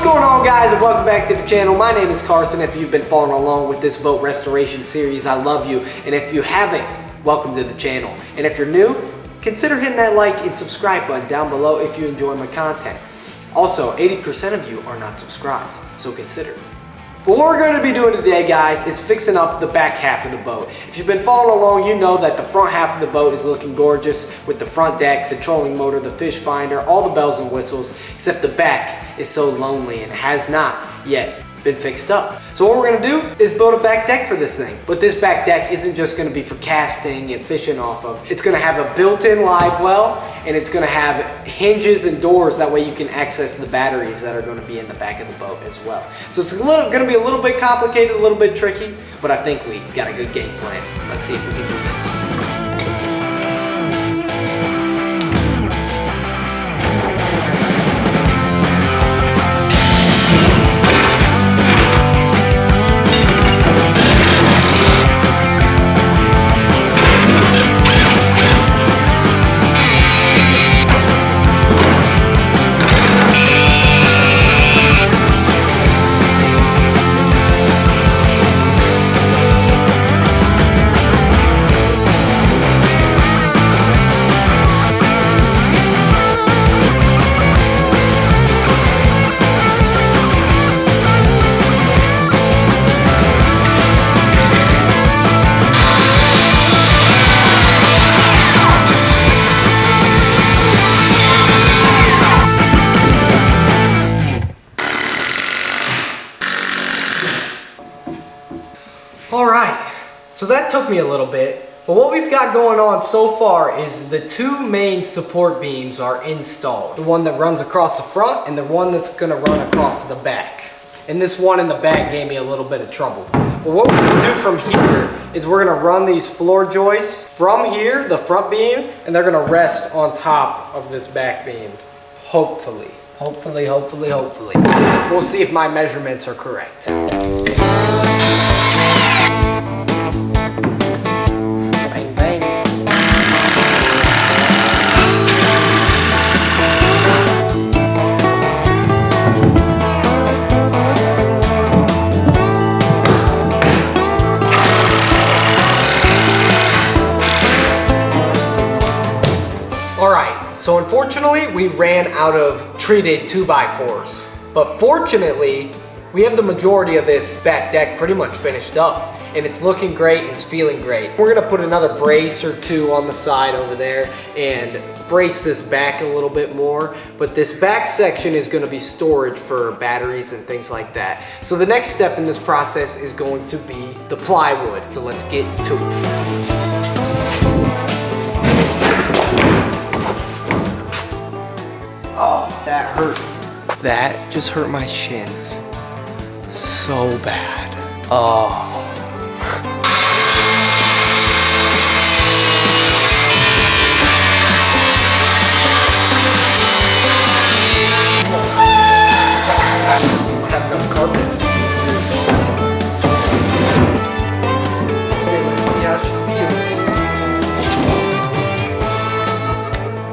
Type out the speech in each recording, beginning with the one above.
going on, guys, and welcome back to the channel. My name is Carson. If you've been following along with this boat restoration series, I love you. And if you haven't, welcome to the channel. And if you're new, consider hitting that like and subscribe button down below if you enjoy my content. Also, 80% of you are not subscribed, so consider. But what we're going to be doing today, guys, is fixing up the back half of the boat. If you've been following along, you know that the front half of the boat is looking gorgeous with the front deck, the trolling motor, the fish finder, all the bells and whistles, except the back is so lonely and has not yet been fixed up. So what we're going to do is build a back deck for this thing. But this back deck isn't just going to be for casting and fishing off of. It's going to have a built-in live well, and it's going to have hinges and doors, that way you can access the batteries that are going to be in the back of the boat as well. So it's going to be a little bit complicated, a little bit tricky, but I think we got a good game plan. Let's see if we can do this. Alright, so that took me a little bit, but what we've got going on so far is the two main support beams are installed. The one that runs across the front and the one that's going to run across the back. And this one in the back gave me a little bit of trouble. But what we're going to do from here is we're going to run these floor joists from here, the front beam, and they're going to rest on top of this back beam. Hopefully. Hopefully. We'll see if my measurements are correct. So unfortunately, we ran out of treated 2x4s. But fortunately, we have the majority of this back deck pretty much finished up. And it's looking great, it's feeling great. We're gonna put another brace or two on the side over there and brace this back a little bit more. But this back section is gonna be storage for batteries and things like that. So the next step in this process is going to be the plywood. So let's get to it. Oh, that hurt. That just hurt my shins so bad. Oh. I have enough carpet. Okay, let's see how she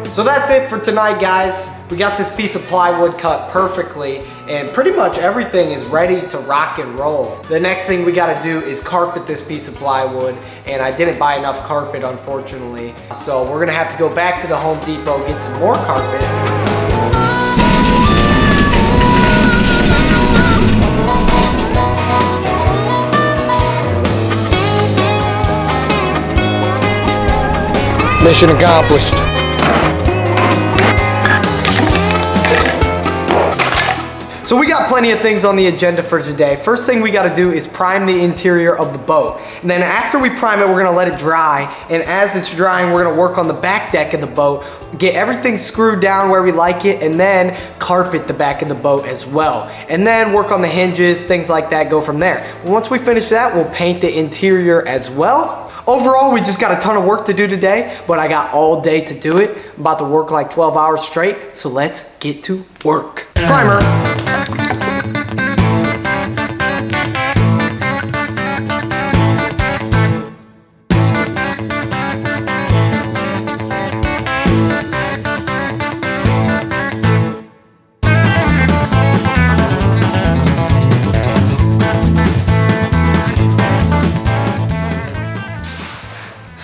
feels. So that's it for tonight, guys. We got this piece of plywood cut perfectly, and pretty much everything is ready to rock and roll. The next thing we gotta do is carpet this piece of plywood, and I didn't buy enough carpet, unfortunately. So we're gonna have to go back to the Home Depot, get some more carpet. Mission accomplished. So we got plenty of things on the agenda for today. First thing we gotta do is prime the interior of the boat. And then after we prime it, we're gonna let it dry. And as it's drying, we're gonna work on the back deck of the boat, get everything screwed down where we like it, and then carpet the back of the boat as well. And then work on the hinges, things like that, go from there. Once we finish that, we'll paint the interior as well. Overall, we just got a ton of work to do today, but I got all day to do it. I'm about to work like 12 hours straight, so let's get to work. Primer.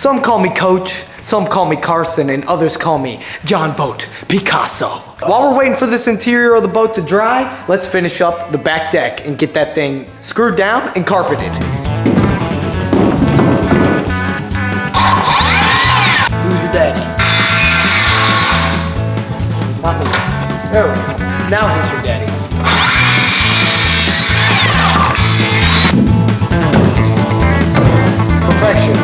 Some call me Coach, some call me Carson, and others call me John Boat Picasso. While we're waiting for this interior of the boat to dry, let's finish up the back deck and get that thing screwed down and carpeted. Who's your daddy? Not me. There we go. Now who's your daddy? Perfection.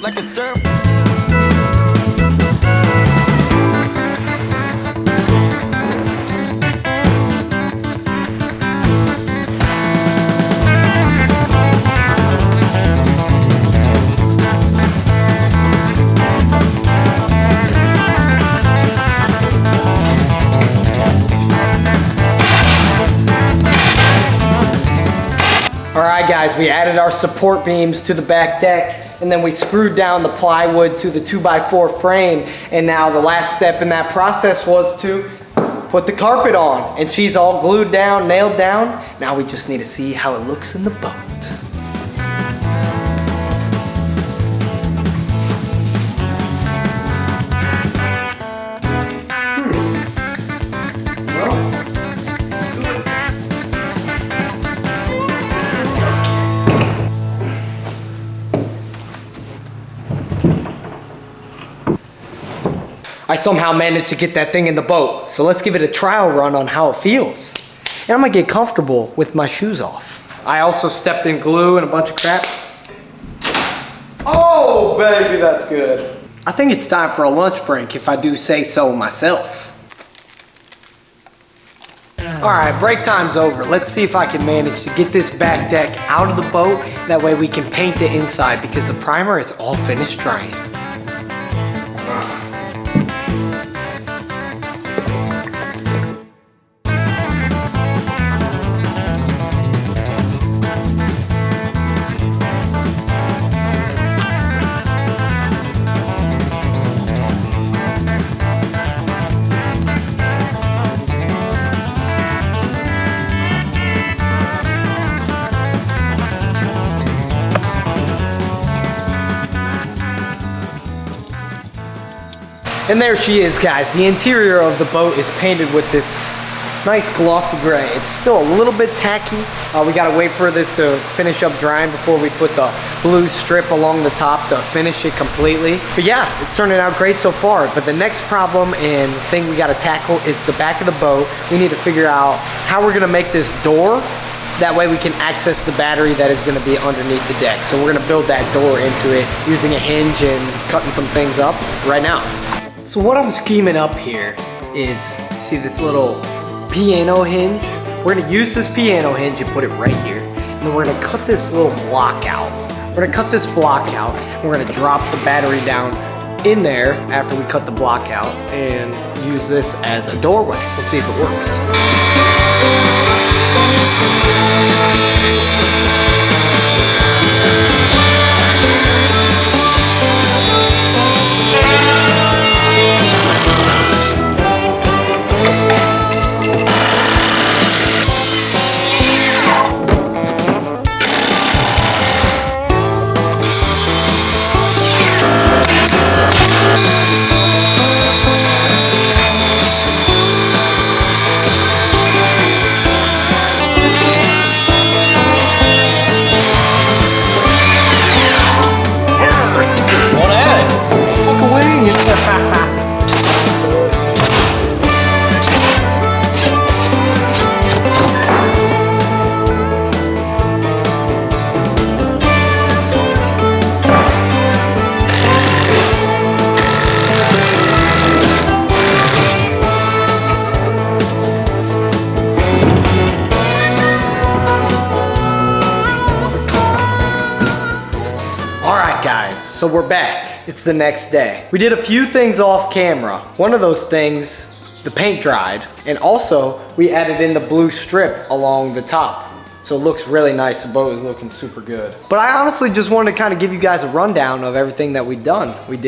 Like a stir. Alright guys, we added our support beams to the back deck, and then we screwed down the plywood to the 2x4 frame, and now the last step in that process was to put the carpet on, and she's all glued down, nailed down. Now we just need to see how it looks in the boat. I somehow managed to get that thing in the boat, so let's give it a trial run on how it feels. And I'm gonna get comfortable with my shoes off. I also stepped in glue and a bunch of crap. Oh, baby, that's good. I think it's time for a lunch break, if I do say so myself. All right, break time's over. Let's see if I can manage to get this back deck out of the boat. That way we can paint the inside because the primer is all finished drying. And there she is, guys. The interior of the boat is painted with this nice glossy gray. It's still a little bit tacky. We gotta wait for this to finish up drying before we put the blue strip along the top to finish it completely. But yeah, it's turning out great so far. But the next problem and thing we gotta tackle is the back of the boat. We need to figure out how we're gonna make this door. That way we can access the battery that is gonna be underneath the deck. So we're gonna build that door into it using a hinge and cutting some things up right now. So what I'm scheming up here is, see this little piano hinge? We're gonna use this piano hinge and put it right here. And then we're gonna cut this little block out. We're gonna cut this block out and we're gonna drop the battery down in there after we cut the block out and use this as a doorway. We'll see if it works. guys, so we're back. It's the next day. We did a few things off camera. One of those things, the paint dried, and also we added in the blue strip along the top. So it looks really nice. The boat is looking super good. But I honestly just wanted to kind of give you guys a rundown of everything that we've done. We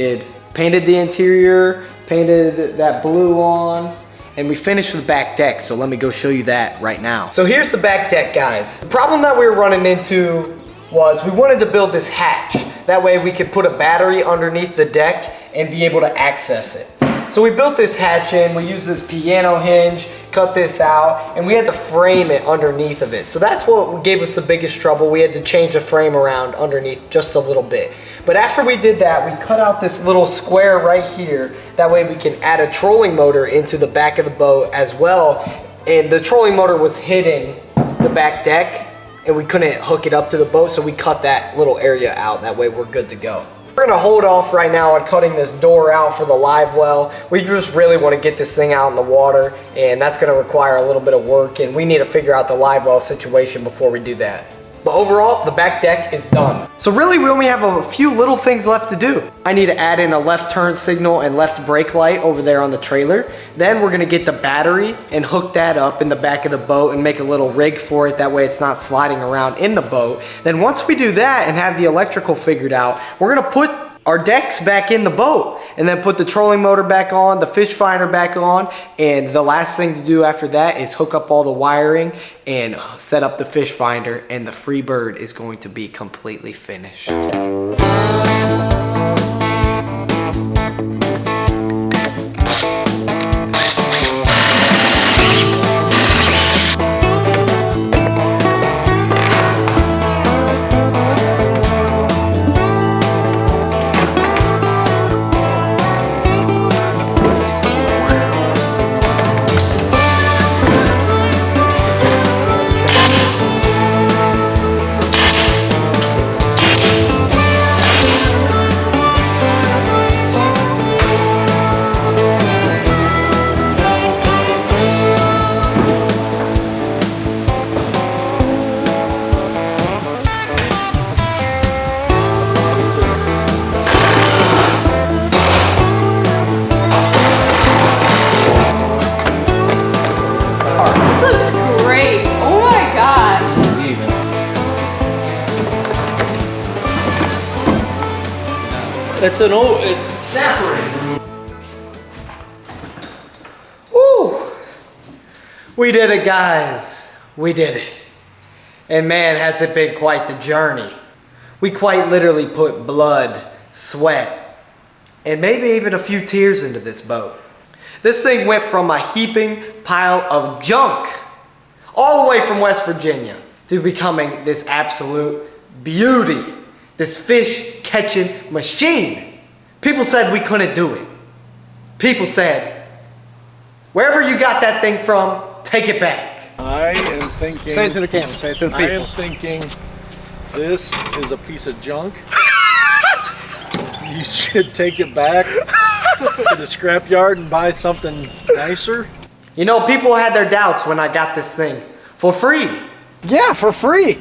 painted the interior, painted that blue on, and we finished the back deck, so let me go show you that right now. So here's the back deck, guys. The problem that we were running into was we wanted to build this hatch. That way we could put a battery underneath the deck and be able to access it. So we built this hatch in, we used this piano hinge, cut this out, and we had to frame it underneath of it. So that's what gave us the biggest trouble. We had to change the frame around underneath just a little bit. But after we did that, we cut out this little square right here. That way we can add a trolling motor into the back of the boat as well. And the trolling motor was hitting the back deck and we couldn't hook it up to the boat, so we cut that little area out. That way we're good to go. We're gonna hold off right now on cutting this door out for the live well. We just really wanna get this thing out in the water, and that's gonna require a little bit of work, and we need to figure out the live well situation before we do that. But overall, the back deck is done. So really, we only have a few little things left to do. I need to add in a left turn signal and left brake light over there on the trailer. Then we're gonna get the battery and hook that up in the back of the boat and make a little rig for it. That way it's not sliding around in the boat. Then once we do that and have the electrical figured out, we're gonna put our decks back in the boat and then put the trolling motor back on, the fish finder back on, and the last thing to do after that is hook up all the wiring and set up the fish finder, and the Freebird is going to be completely finished. It's separated. Woo! We did it, guys. We did it. And man, has it been quite the journey. We quite literally put blood, sweat, and maybe even a few tears into this boat. This thing went from a heaping pile of junk all the way from West Virginia to becoming this absolute beauty. This fish catching machine. People said we couldn't do it. People said, wherever you got that thing from, take it back. I am thinking. Say it to the camera, say it to the people. I am thinking this is a piece of junk. You should take it back to the scrapyard and buy something nicer. You know, people had their doubts when I got this thing for free. Yeah, for free.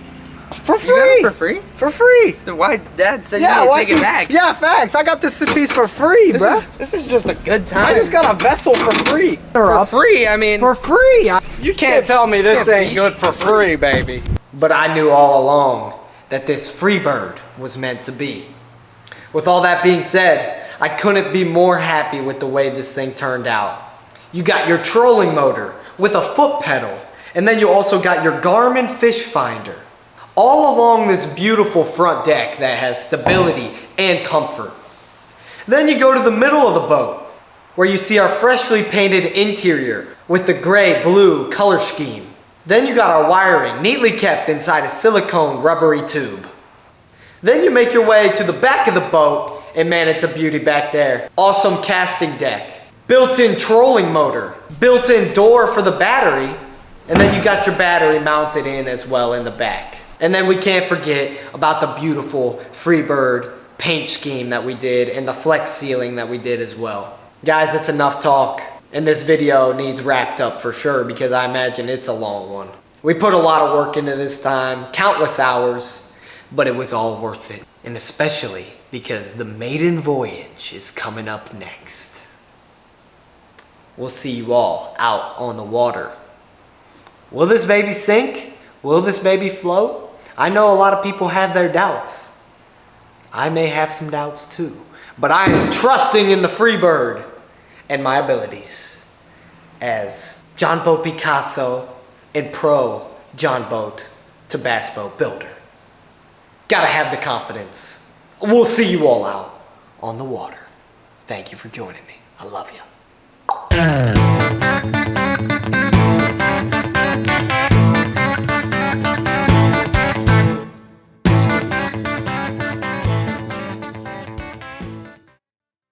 For free. You got it for free? For free. Then why Dad said Yeah, you why need to take it back? Yeah, facts. I got this piece for free, bro. This is just a good time. I just got a vessel for free. for free. I mean, For free. You can't tell me this ain't good for free, baby. But I knew all along that this Freebird was meant to be. With all that being said, I couldn't be more happy with the way this thing turned out. You got your trolling motor with a foot pedal, and then you also got your Garmin fish finder. All along this beautiful front deck that has stability and comfort. Then you go to the middle of the boat, where you see our freshly painted interior with the gray-blue color scheme. Then you got our wiring neatly kept inside a silicone rubbery tube. Then you make your way to the back of the boat, and man, it's a beauty back there. Awesome casting deck, built-in trolling motor, built-in door for the battery, and then you got your battery mounted in as well in the back. And then we can't forget about the beautiful Freebird paint scheme that we did and the flex ceiling that we did as well. Guys, it's enough talk, and this video needs wrapped up for sure because I imagine it's a long one. We put a lot of work into this time, countless hours, but it was all worth it. And especially because the Maiden Voyage is coming up next. We'll see you all out on the water. Will this baby sink? Will this baby float? I know a lot of people have their doubts. I may have some doubts too, but I am trusting in the Freebird and my abilities as John Boat Picasso and pro John Boat to Bass Boat Builder. Gotta have the confidence. We'll see you all out on the water. Thank you for joining me. I love you.